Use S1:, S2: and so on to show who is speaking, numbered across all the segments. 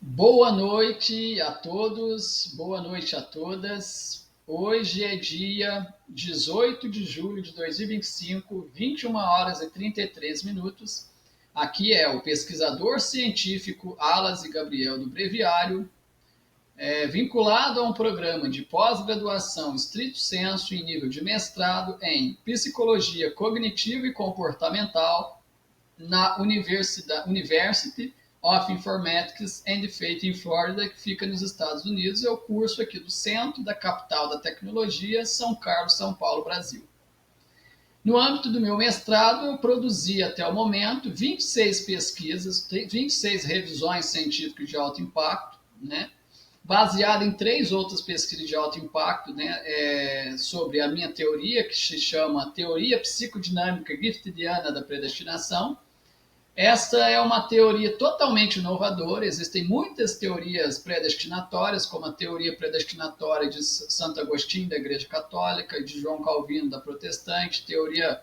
S1: Boa noite a todos, boa noite a todas. Hoje é dia 18 de julho de 2025, 21 horas e 33 minutos. Aqui é o pesquisador científico Alas e Gabriel do Breviário, vinculado a um programa de pós-graduação estrito sensu em nível de mestrado em Psicologia Cognitiva e Comportamental na University of Informatics and Faith em Flórida, que fica nos Estados Unidos. É o curso aqui do centro da capital da tecnologia, São Carlos, São Paulo, Brasil. No âmbito do meu mestrado, eu produzi até o momento 26 pesquisas, 26 revisões científicas de alto impacto, né? Baseada em 3 outras pesquisas de alto impacto, né, sobre a minha teoria, que se chama Teoria Psicodinâmica Giftidiana da Predestinação. Esta é uma teoria totalmente inovadora. Existem muitas teorias predestinatórias, como a teoria predestinatória de Santo Agostinho, da Igreja Católica, e de João Calvino, da Protestante, teoria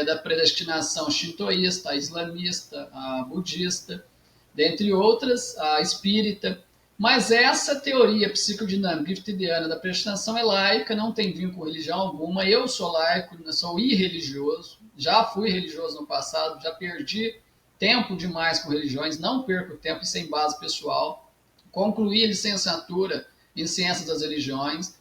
S1: da predestinação shintoísta, a islamista, a budista, dentre outras, a espírita. Mas essa teoria psicodinâmica giftidiana da predestinação é laica, não tem vínculo com religião alguma. Eu sou laico, sou irreligioso, já fui religioso no passado, já perdi tempo demais com religiões, não perco tempo sem base pessoal. Concluí a licenciatura em Ciências das Religiões,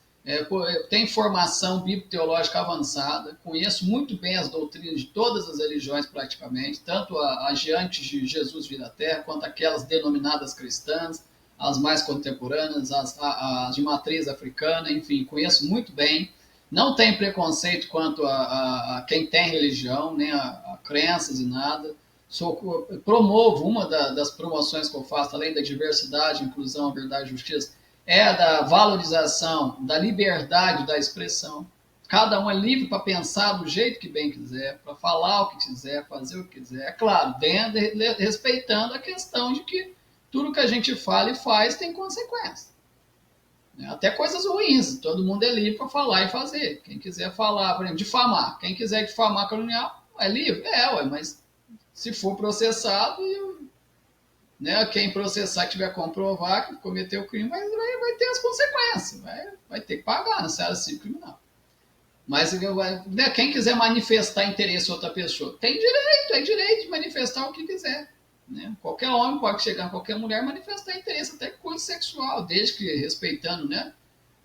S1: tenho formação bíblico-teológica avançada, conheço muito bem as doutrinas de todas as religiões praticamente, tanto as de antes de Jesus vir à Terra, quanto aquelas denominadas cristãs, as mais contemporâneas, as de matriz africana, enfim, conheço muito bem. Não tenho preconceito quanto a quem tem religião, nem a crenças e nada. Promovo uma das promoções que eu faço, além da diversidade, inclusão, verdade e justiça, é a da valorização da liberdade da expressão. Cada um é livre para pensar do jeito que bem quiser, para falar o que quiser, fazer o que quiser. É claro, respeitando a questão de que tudo que a gente fala e faz tem consequência. Até coisas ruins, todo mundo é livre para falar e fazer. Quem quiser falar, por exemplo, difamar, quem quiser difamar, caluniar, é livre? Mas se for processado, né, quem processar que tiver comprovar que cometeu o crime vai ter as consequências, vai ter que pagar na seara civil criminal. Mas né, quem quiser manifestar interesse em outra pessoa tem direito, é direito de manifestar o que quiser. Né? Qualquer homem pode chegar a qualquer mulher e manifestar interesse, até coisa sexual, desde que respeitando, né?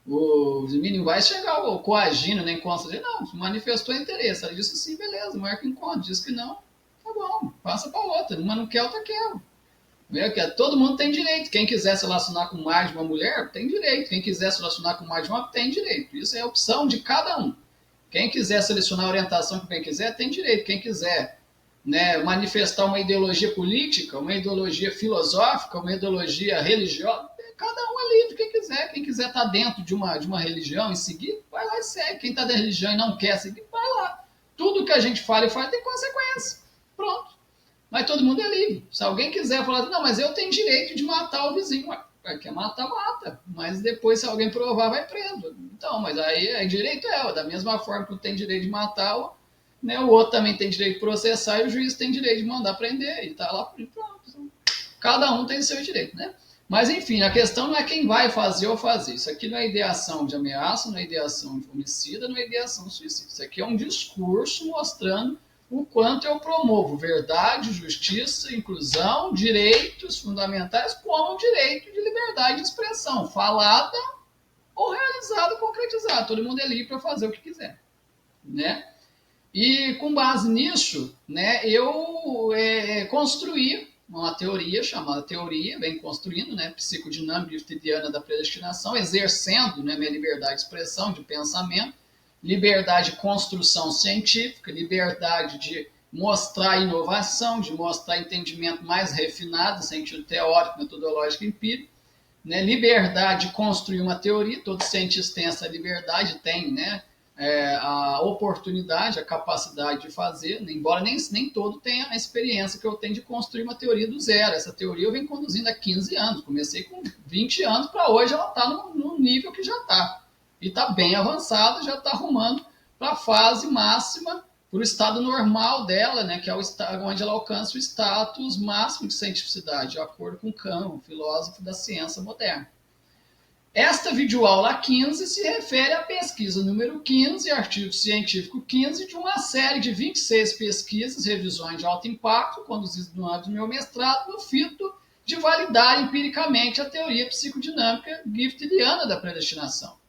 S1: O menino vai chegar o coagindo, nem consta de não, manifestou interesse. Ela disse sim, beleza, marca encontro. Disse que não, tá bom, passa para outra. Uma não quer, outra quer. Todo mundo tem direito. Quem quiser se relacionar com mais de uma mulher, tem direito. Quem quiser se relacionar com mais de uma, tem direito. Isso é a opção de cada um. Quem quiser selecionar a orientação que bem quiser, tem direito. Quem quiser, né, manifestar uma ideologia política, uma ideologia filosófica, uma ideologia religiosa, cada um é livre, quem quiser estar dentro de uma religião e seguir, vai lá e segue. Quem está da religião e não quer seguir, vai lá. Tudo que a gente fala e faz tem consequência. Pronto. Mas todo mundo é livre. Se alguém quiser falar, não, mas eu tenho direito de matar o vizinho. Quer matar, mata. Mas depois, se alguém provar, vai preso. Então, mas aí direito da mesma forma que tu tem direito de matar, né, o outro também tem direito de processar e o juiz tem direito de mandar prender. E tá lá, pronto. Cada um tem seu direito, né? Mas, enfim, a questão não é quem vai fazer ou fazer. Isso aqui não é ideação de ameaça, não é ideação de homicida, não é ideação de suicídio. Isso aqui é um discurso mostrando o quanto eu promovo verdade, justiça, inclusão, direitos fundamentais, como o direito de liberdade de expressão, falada ou realizada, concretizada. Todo mundo é livre para fazer o que quiser, né? E com base nisso, né, eu construí uma teoria chamada teoria, vem construindo, né, psicodinâmica giftidiana da predestinação, exercendo, né, minha liberdade de expressão, de pensamento, liberdade de construção científica, liberdade de mostrar inovação, de mostrar entendimento mais refinado, sentido teórico, metodológico, empírico, né, liberdade de construir uma teoria, todo cientista tem essa liberdade, tem, né, a oportunidade, a capacidade de fazer, embora nem todo tenha a experiência que eu tenho de construir uma teoria do zero. Essa teoria eu venho conduzindo há 15 anos, comecei com 20 anos, para hoje ela está no nível que já está. E está bem avançada, já está arrumando para a fase máxima, para o estado normal dela, né, que é o estado onde ela alcança o status máximo de cientificidade, de acordo com Kahn, filósofo da ciência moderna. Esta videoaula 15 se refere à pesquisa número 15, artigo científico 15, de uma série de 26 pesquisas, revisões de alto impacto, conduzidas no âmbito do meu mestrado, no fito de validar empiricamente a teoria psicodinâmica giftidiana da predestinação.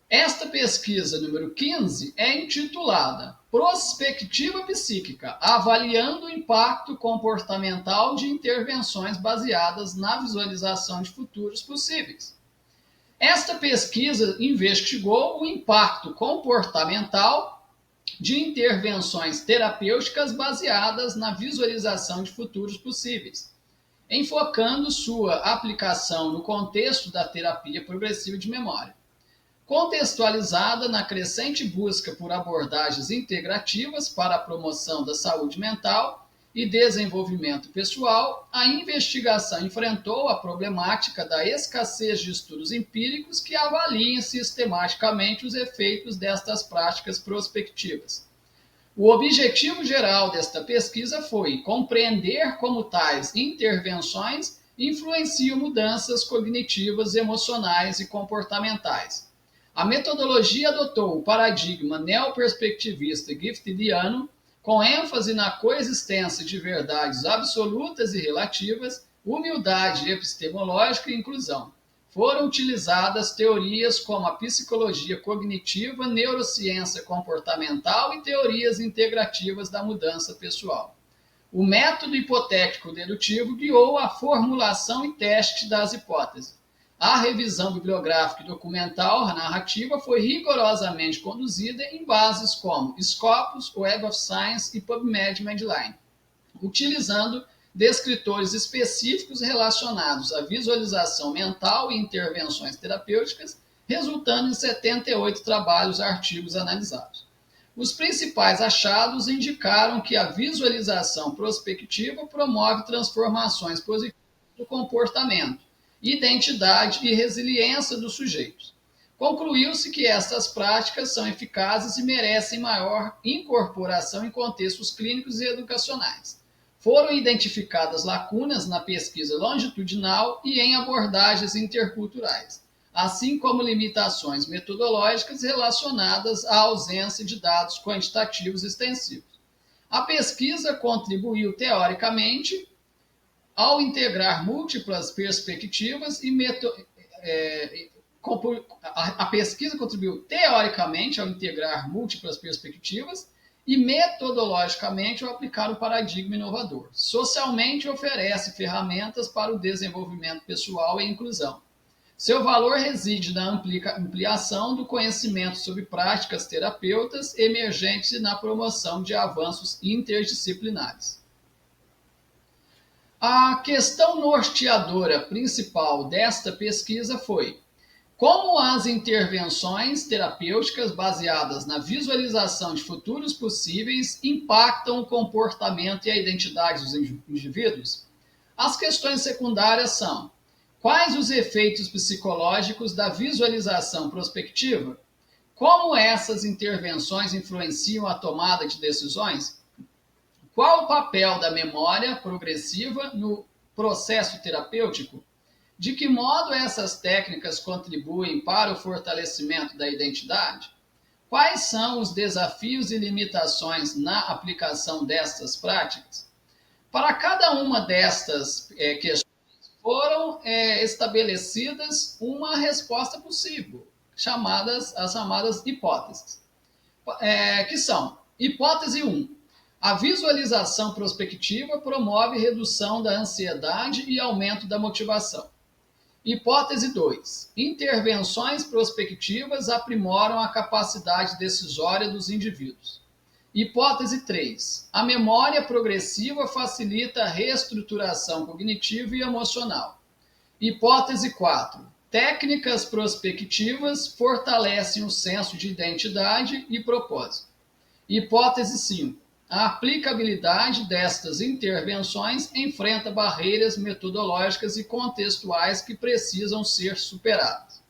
S1: Esta pesquisa número 15 é intitulada Prospectiva Psíquica, avaliando o impacto comportamental de intervenções baseadas na visualização de futuros possíveis. Esta pesquisa investigou o impacto comportamental de intervenções terapêuticas baseadas na visualização de futuros possíveis, enfocando sua aplicação no contexto da terapia progressiva de memória. Contextualizada na crescente busca por abordagens integrativas para a promoção da saúde mental e desenvolvimento pessoal, a investigação enfrentou a problemática da escassez de estudos empíricos que avaliem sistematicamente os efeitos destas práticas prospectivas. O objetivo geral desta pesquisa foi compreender como tais intervenções influenciam mudanças cognitivas, emocionais e comportamentais. A metodologia adotou o paradigma neoperspectivista giftidiano, com ênfase na coexistência de verdades absolutas e relativas, humildade epistemológica e inclusão. Foram utilizadas teorias como a psicologia cognitiva, neurociência comportamental e teorias integrativas da mudança pessoal. O método hipotético-dedutivo guiou a formulação e teste das hipóteses. A revisão bibliográfica e documental narrativa foi rigorosamente conduzida em bases como Scopus, Web of Science e PubMed Medline, utilizando descritores específicos relacionados à visualização mental e intervenções terapêuticas, resultando em 78 trabalhos e artigos analisados. Os principais achados indicaram que a visualização prospectiva promove transformações positivas do comportamento, identidade e resiliência dos sujeitos. Concluiu-se que estas práticas são eficazes e merecem maior incorporação em contextos clínicos e educacionais. Foram identificadas lacunas na pesquisa longitudinal e em abordagens interculturais, assim como limitações metodológicas relacionadas à ausência de dados quantitativos extensivos. A pesquisa contribuiu teoricamente ao integrar múltiplas perspectivas a pesquisa contribuiu teoricamente ao integrar múltiplas perspectivas e metodologicamente ao aplicar um paradigma inovador. Socialmente oferece ferramentas para o desenvolvimento pessoal e inclusão. Seu valor reside na ampliação do conhecimento sobre práticas terapêuticas emergentes e na promoção de avanços interdisciplinares. A questão norteadora principal desta pesquisa foi como as intervenções terapêuticas baseadas na visualização de futuros possíveis impactam o comportamento e a identidade dos indivíduos. As questões secundárias são: quais os efeitos psicológicos da visualização prospectiva? Como essas intervenções influenciam a tomada de decisões? Qual o papel da memória progressiva no processo terapêutico? De que modo essas técnicas contribuem para o fortalecimento da identidade? Quais são os desafios e limitações na aplicação destas práticas? Para cada uma destas questões, foram estabelecidas uma resposta possível, as chamadas hipóteses, que são: hipótese 1. A visualização prospectiva promove redução da ansiedade e aumento da motivação. Hipótese 2. Intervenções prospectivas aprimoram a capacidade decisória dos indivíduos. Hipótese 3. A memória progressiva facilita a reestruturação cognitiva e emocional. Hipótese 4. Técnicas prospectivas fortalecem o senso de identidade e propósito. Hipótese 5. A aplicabilidade destas intervenções enfrenta barreiras metodológicas e contextuais que precisam ser superadas.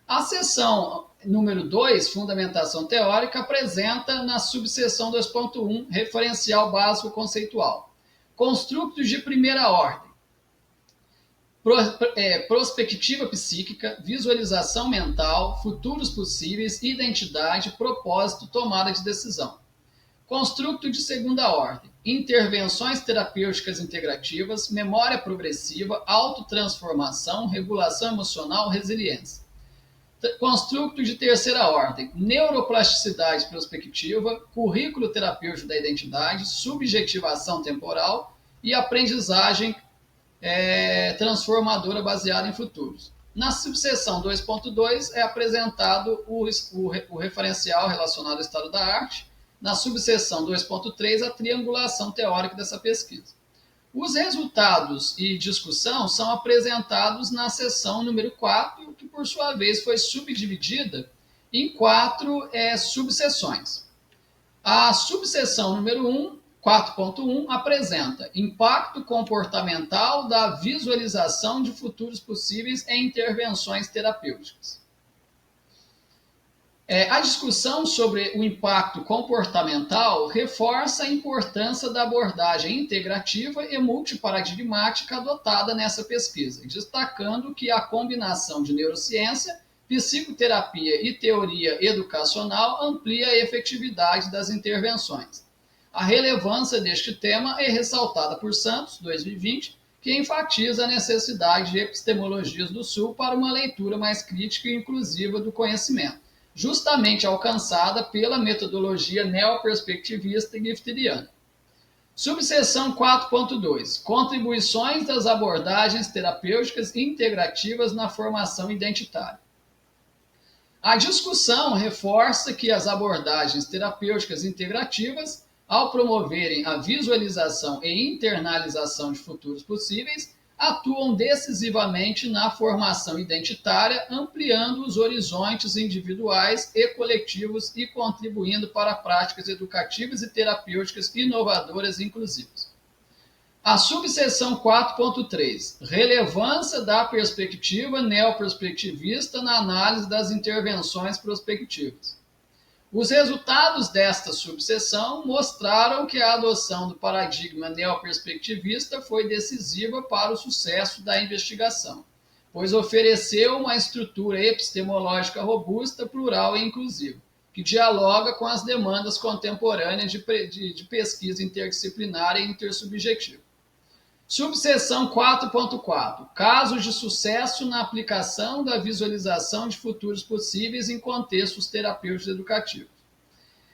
S1: A seção número 2, fundamentação teórica, apresenta na subseção 2.1, referencial básico conceitual. Construtos de primeira ordem. Prospectiva psíquica, visualização mental, futuros possíveis, identidade, propósito, tomada de decisão. Construto de segunda ordem. Intervenções terapêuticas integrativas, memória progressiva, autotransformação, regulação emocional, resiliência. Construto de terceira ordem. Neuroplasticidade prospectiva, currículo terapêutico da identidade, subjetivação temporal e aprendizagem transformadora baseada em futuros. Na subseção 2.2 é apresentado o referencial relacionado ao estado da arte. Na subseção 2.3, a triangulação teórica dessa pesquisa. Os resultados e discussão são apresentados na seção número 4, que por sua vez foi subdividida em 4 subseções. A subseção número 1, 4.1, apresenta impacto comportamental da visualização de futuros possíveis em intervenções terapêuticas. A discussão sobre o impacto comportamental reforça a importância da abordagem integrativa e multiparadigmática adotada nessa pesquisa, destacando que a combinação de neurociência, psicoterapia e teoria educacional amplia a efetividade das intervenções. A relevância deste tema é ressaltada por Santos, 2020, que enfatiza a necessidade de epistemologias do Sul para uma leitura mais crítica e inclusiva do conhecimento, justamente alcançada pela metodologia neoperspectivista e gifteriana. Subseção 4.2. Contribuições das abordagens terapêuticas integrativas na formação identitária. A discussão reforça que as abordagens terapêuticas integrativas, ao promoverem a visualização e internalização de futuros possíveis, atuam decisivamente na formação identitária, ampliando os horizontes individuais e coletivos e contribuindo para práticas educativas e terapêuticas inovadoras e inclusivas. A subseção 4.3. Relevância da perspectiva neoperspectivista na análise das intervenções prospectivas. Os resultados desta subseção mostraram que a adoção do paradigma neoperspectivista foi decisiva para o sucesso da investigação, pois ofereceu uma estrutura epistemológica robusta, plural e inclusiva, que dialoga com as demandas contemporâneas de pesquisa interdisciplinar e intersubjetiva. Subseção 4.4. Casos de sucesso na aplicação da visualização de futuros possíveis em contextos terapêuticos educativos.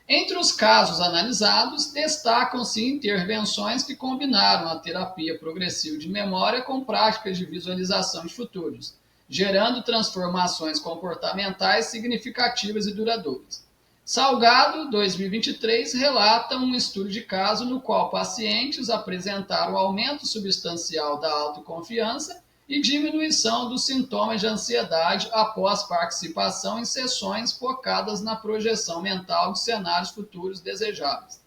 S1: Entre os casos analisados, destacam-se intervenções que combinaram a terapia progressiva de memória com práticas de visualização de futuros, gerando transformações comportamentais significativas e duradouras. Salgado, 2023, relata um estudo de caso no qual pacientes apresentaram aumento substancial da autoconfiança e diminuição dos sintomas de ansiedade após participação em sessões focadas na projeção mental de cenários futuros desejáveis.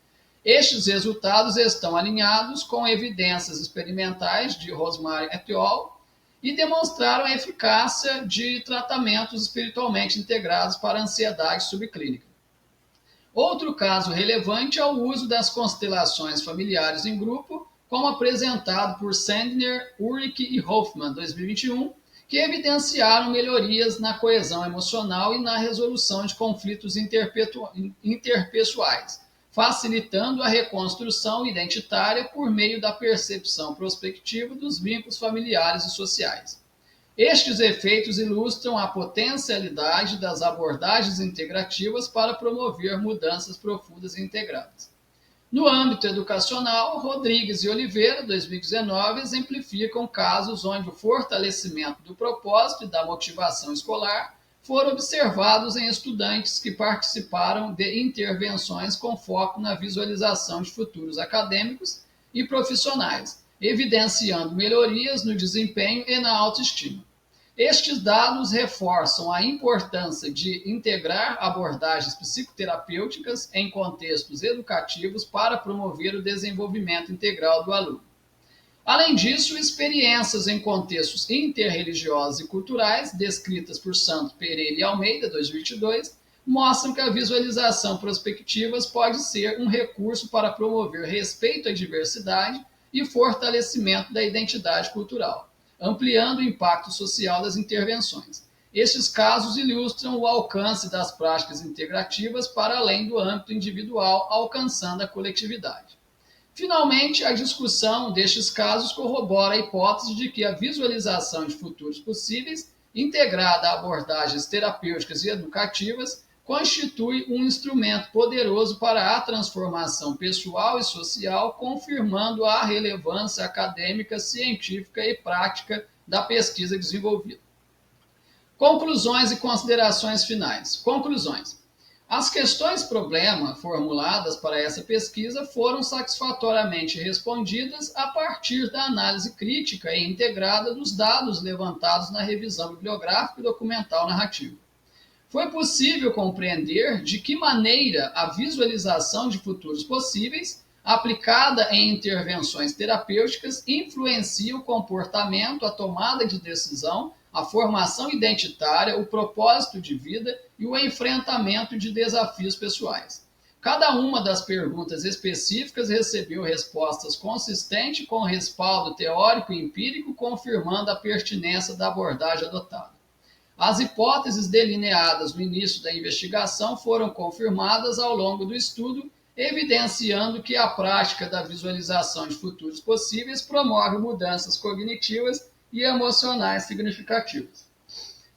S1: Estes resultados estão alinhados com evidências experimentais de Rosemary et al. E demonstraram a eficácia de tratamentos espiritualmente integrados para ansiedade subclínica. Outro caso relevante é o uso das constelações familiares em grupo, como apresentado por Sandner, Ulrich e Hoffman, 2021, que evidenciaram melhorias na coesão emocional e na resolução de conflitos interpessoais, facilitando a reconstrução identitária por meio da percepção prospectiva dos vínculos familiares e sociais. Estes efeitos ilustram a potencialidade das abordagens integrativas para promover mudanças profundas e integradas. No âmbito educacional, Rodrigues e Oliveira, 2019, exemplificam casos onde o fortalecimento do propósito e da motivação escolar foram observados em estudantes que participaram de intervenções com foco na visualização de futuros acadêmicos e profissionais, evidenciando melhorias no desempenho e na autoestima. Estes dados reforçam a importância de integrar abordagens psicoterapêuticas em contextos educativos para promover o desenvolvimento integral do aluno. Além disso, experiências em contextos interreligiosos e culturais, descritas por Santos Pereira e Almeida, 2022, mostram que a visualização prospectiva pode ser um recurso para promover respeito à diversidade e fortalecimento da identidade cultural, ampliando o impacto social das intervenções. Estes casos ilustram o alcance das práticas integrativas para além do âmbito individual, alcançando a coletividade. Finalmente, a discussão destes casos corrobora a hipótese de que a visualização de futuros possíveis, integrada a abordagens terapêuticas e educativas, constitui um instrumento poderoso para a transformação pessoal e social, confirmando a relevância acadêmica, científica e prática da pesquisa desenvolvida. Conclusões e considerações finais. Conclusões. As questões-problema formuladas para essa pesquisa foram satisfatoriamente respondidas a partir da análise crítica e integrada dos dados levantados na revisão bibliográfica e documental narrativa. Foi possível compreender de que maneira a visualização de futuros possíveis, aplicada em intervenções terapêuticas, influencia o comportamento, a tomada de decisão, a formação identitária, o propósito de vida e o enfrentamento de desafios pessoais. Cada uma das perguntas específicas recebeu respostas consistentes com respaldo teórico e empírico, confirmando a pertinência da abordagem adotada. As hipóteses delineadas no início da investigação foram confirmadas ao longo do estudo, evidenciando que a prática da visualização de futuros possíveis promove mudanças cognitivas e emocionais significativas.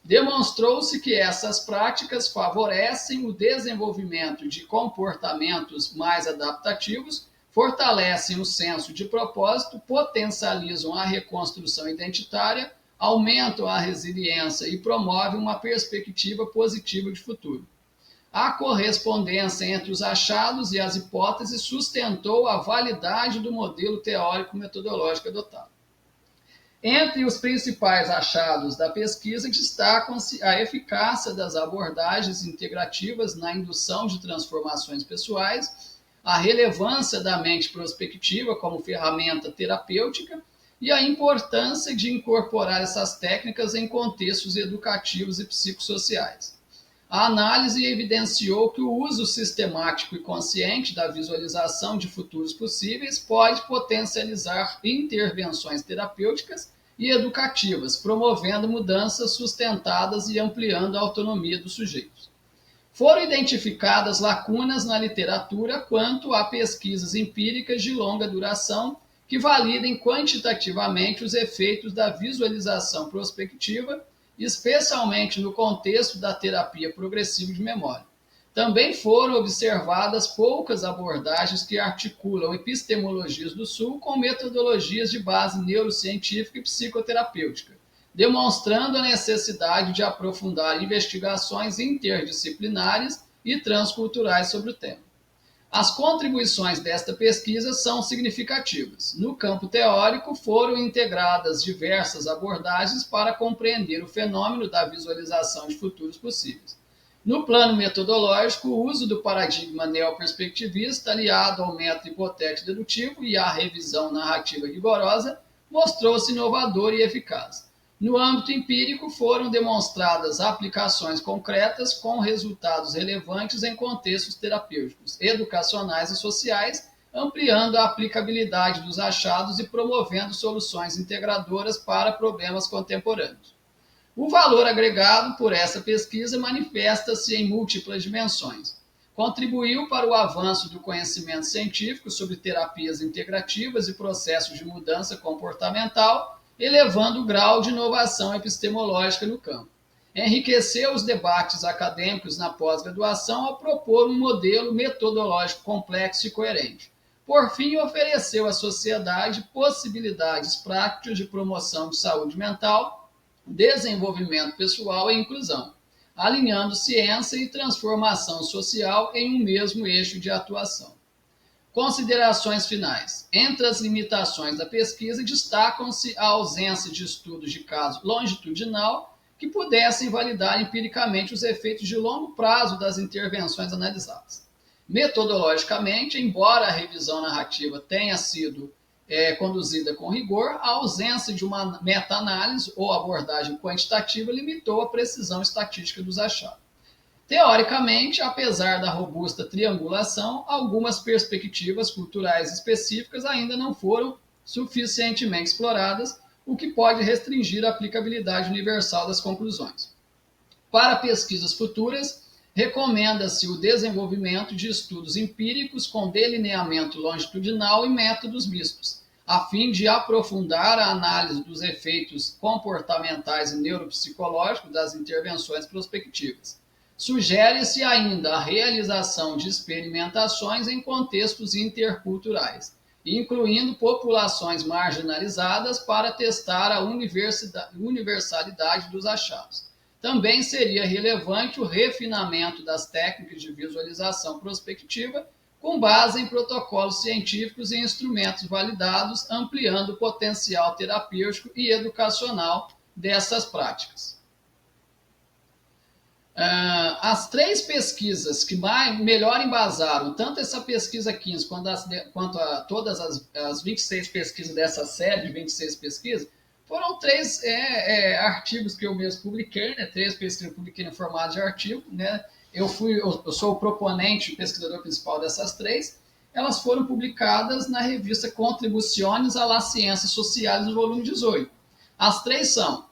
S1: Demonstrou-se que essas práticas favorecem o desenvolvimento de comportamentos mais adaptativos, fortalecem o senso de propósito, potencializam a reconstrução identitária, aumentam a resiliência e promovem uma perspectiva positiva de futuro. A correspondência entre os achados e as hipóteses sustentou a validade do modelo teórico-metodológico adotado. Entre os principais achados da pesquisa, destacam-se a eficácia das abordagens integrativas na indução de transformações pessoais, a relevância da mente prospectiva como ferramenta terapêutica e a importância de incorporar essas técnicas em contextos educativos e psicossociais. A análise evidenciou que o uso sistemático e consciente da visualização de futuros possíveis pode potencializar intervenções terapêuticas e educativas, promovendo mudanças sustentadas e ampliando a autonomia dos sujeitos. Foram identificadas lacunas na literatura quanto a pesquisas empíricas de longa duração que validem quantitativamente os efeitos da visualização prospectiva, especialmente no contexto da terapia progressiva de memória. Também foram observadas poucas abordagens que articulam epistemologias do Sul com metodologias de base neurocientífica e psicoterapêutica, demonstrando a necessidade de aprofundar investigações interdisciplinares e transculturais sobre o tema. As contribuições desta pesquisa são significativas. No campo teórico, foram integradas diversas abordagens para compreender o fenômeno da visualização de futuros possíveis. No plano metodológico, o uso do paradigma neoperspectivista, aliado ao método hipotético dedutivo e à revisão narrativa rigorosa, mostrou-se inovador e eficaz. No âmbito empírico, foram demonstradas aplicações concretas com resultados relevantes em contextos terapêuticos, educacionais e sociais, ampliando a aplicabilidade dos achados e promovendo soluções integradoras para problemas contemporâneos. O valor agregado por essa pesquisa manifesta-se em múltiplas dimensões. Contribuiu para o avanço do conhecimento científico sobre terapias integrativas e processos de mudança comportamental, elevando o grau de inovação epistemológica no campo. Enriqueceu os debates acadêmicos na pós-graduação ao propor um modelo metodológico complexo e coerente. Por fim, ofereceu à sociedade possibilidades práticas de promoção de saúde mental, desenvolvimento pessoal e inclusão, alinhando ciência e transformação social em um mesmo eixo de atuação. Considerações finais. Entre as limitações da pesquisa, destacam-se a ausência de estudos de caso longitudinal que pudessem validar empiricamente os efeitos de longo prazo das intervenções analisadas. Metodologicamente, embora a revisão narrativa tenha sido conduzida com rigor, a ausência de uma meta-análise ou abordagem quantitativa limitou a precisão estatística dos achados. Teoricamente, apesar da robusta triangulação, algumas perspectivas culturais específicas ainda não foram suficientemente exploradas, o que pode restringir a aplicabilidade universal das conclusões. Para pesquisas futuras, recomenda-se o desenvolvimento de estudos empíricos com delineamento longitudinal e métodos mistos, a fim de aprofundar a análise dos efeitos comportamentais e neuropsicológicos das intervenções prospectivas. Sugere-se ainda a realização de experimentações em contextos interculturais, incluindo populações marginalizadas para testar a universalidade dos achados. Também seria relevante o refinamento das técnicas de visualização prospectiva com base em protocolos científicos e instrumentos validados, ampliando o potencial terapêutico e educacional dessas práticas. As 3 pesquisas que melhor embasaram, tanto essa pesquisa 15 quanto a todas as 26 pesquisas dessa série de 26 pesquisas, foram 3 artigos que eu mesmo publiquei, né? 3 pesquisas que eu publiquei em formato de artigo, né? Eu sou o proponente e pesquisador principal dessas 3. Elas foram publicadas na revista Contribuciones a las Ciências Sociais, no volume 18. As 3 são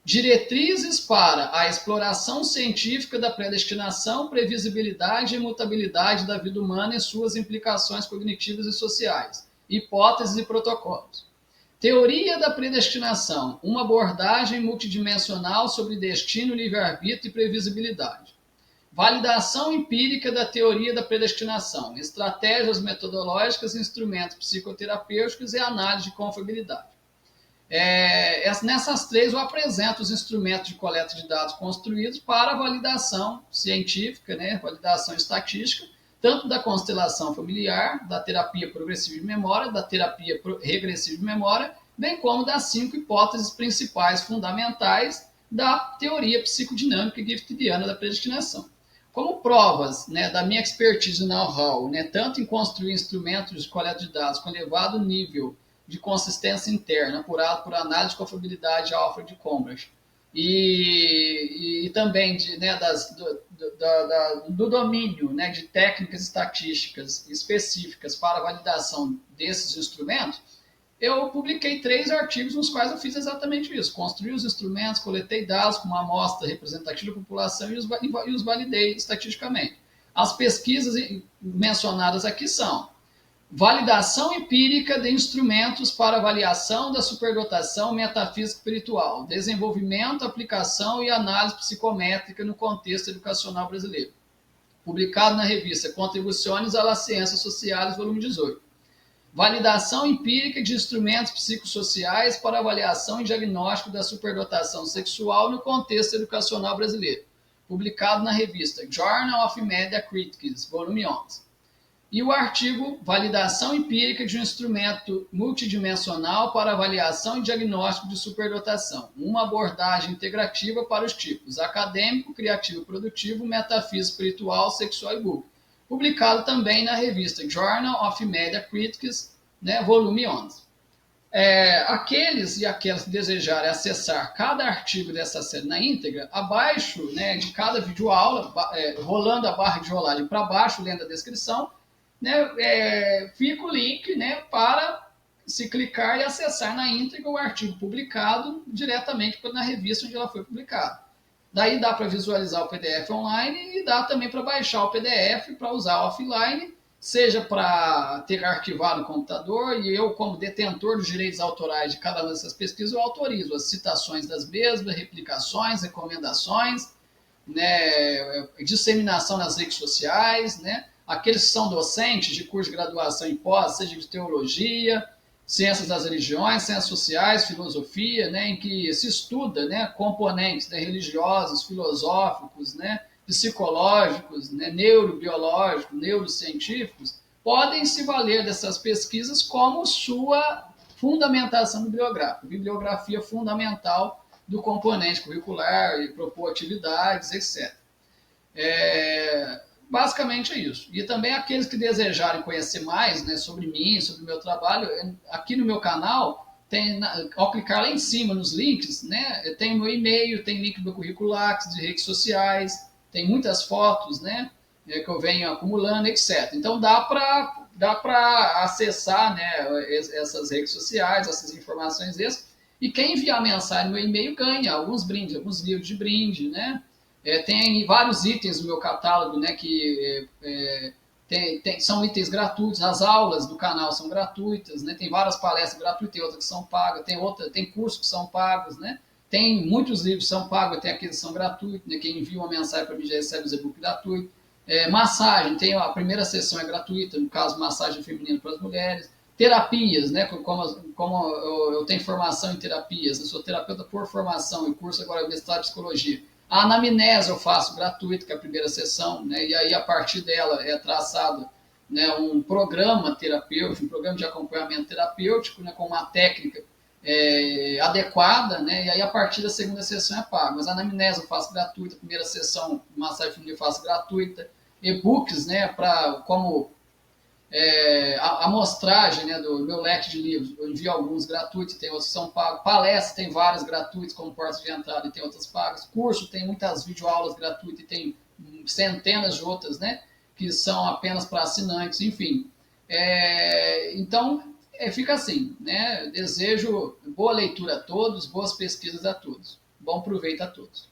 S1: Diretrizes para a exploração científica da predestinação, previsibilidade e imutabilidade da vida humana e suas implicações cognitivas e sociais, hipóteses e protocolos. Teoria da predestinação, uma abordagem multidimensional sobre destino, livre-arbítrio e previsibilidade. Validação empírica da teoria da predestinação, estratégias metodológicas, instrumentos psicoterapêuticos e análise de confiabilidade. Nessas 3 eu apresento os instrumentos de coleta de dados construídos para validação científica, né, validação estatística, tanto da constelação familiar, da terapia progressiva de memória, da terapia regressiva de memória, bem como das 5 hipóteses principais fundamentais da teoria psicodinâmica giftidiana da predestinação. Como provas, né, da minha expertise e know-how, né, tanto em construir instrumentos de coleta de dados com elevado nível de consistência interna, apurado por análise de confiabilidade Alfred Combrecht, e também do domínio, né, de técnicas estatísticas específicas para a validação desses instrumentos, eu publiquei 3 artigos nos quais eu fiz exatamente isso. Construí os instrumentos, coletei dados com uma amostra representativa da população e os validei estatisticamente. As pesquisas mencionadas aqui são validação empírica de instrumentos para avaliação da superdotação metafísica espiritual, desenvolvimento, aplicação e análise psicométrica no contexto educacional brasileiro. Publicado na revista Contribuciones a las Ciências Sociais, volume 18. Validação empírica de instrumentos psicossociais para avaliação e diagnóstico da superdotação sexual no contexto educacional brasileiro. Publicado na revista Journal of Media Critics, volume 11. E o artigo Validação Empírica de um Instrumento Multidimensional para Avaliação e Diagnóstico de Superdotação, uma abordagem integrativa para os tipos acadêmico, criativo, produtivo, metafísico, espiritual, sexual e book. Publicado também na revista Journal of Media Critics, né, volume 11. Aqueles e aquelas que desejarem acessar cada artigo dessa série na íntegra, abaixo, né, de cada videoaula, rolando a barra de rolagem para baixo, lendo a descrição, né, fica o link, né, para se clicar e acessar na íntegra o artigo publicado diretamente na revista onde ela foi publicada. Daí dá para visualizar o PDF online e dá também para baixar o PDF para usar offline, seja para ter arquivado no computador, e eu, como detentor dos direitos autorais de cada uma dessas pesquisas, eu autorizo as citações das mesmas, replicações, recomendações, né, disseminação nas redes sociais, né, aqueles que são docentes de curso de graduação em pós, seja de teologia, ciências das religiões, ciências sociais, filosofia, né, em que se estuda, né, componentes, né, religiosos, filosóficos, né, psicológicos, né, neurobiológicos, neurocientíficos, podem se valer dessas pesquisas como sua fundamentação bibliográfica, bibliografia fundamental do componente curricular, e propor atividades, etc. basicamente é isso. E também aqueles que desejarem conhecer mais, né, sobre mim, sobre o meu trabalho, aqui no meu canal, tem, ao clicar lá em cima nos links, né, tem meu e-mail, tem link do meu currículo Lattes, de redes sociais, tem muitas fotos, né, que eu venho acumulando, etc. Então dá para acessar, né, essas redes sociais, essas informações extras, e quem enviar mensagem no e-mail ganha alguns brindes, alguns livros de brinde, né? Tem vários itens no meu catálogo, né, que são itens gratuitos, as aulas do canal são gratuitas, né, tem várias palestras gratuitas, tem outras que são pagas, tem cursos que são pagos, né, tem muitos livros que são pagos, tem aqueles que são gratuitos, né, quem envia uma mensagem para mim já recebe os e-book gratuito. Massagem, tem a primeira sessão é gratuita, no caso, massagem feminina para as mulheres. Terapias, né, como eu tenho formação em terapias, eu sou terapeuta por formação e curso agora mestrado em psicologia. A anamnese eu faço gratuito, que é a primeira sessão, né, e aí a partir dela é traçado, né, um programa terapêutico, um programa de acompanhamento terapêutico, né, com uma técnica adequada, né, e aí a partir da segunda sessão é pago. Mas a anamnese eu faço gratuita, a primeira sessão, massagem feminina eu faço gratuita, e-books, né, como a amostragem, né, do meu leque de livros, eu envio alguns gratuitos, tem outros que são pagos. Palestras, tem vários gratuitos como portas de entrada e tem outras pagas. Curso, tem muitas videoaulas gratuitas e tem centenas de outras, né, que são apenas para assinantes, enfim. Então, fica assim, né, desejo boa leitura a todos, boas pesquisas a todos. Bom proveito a todos.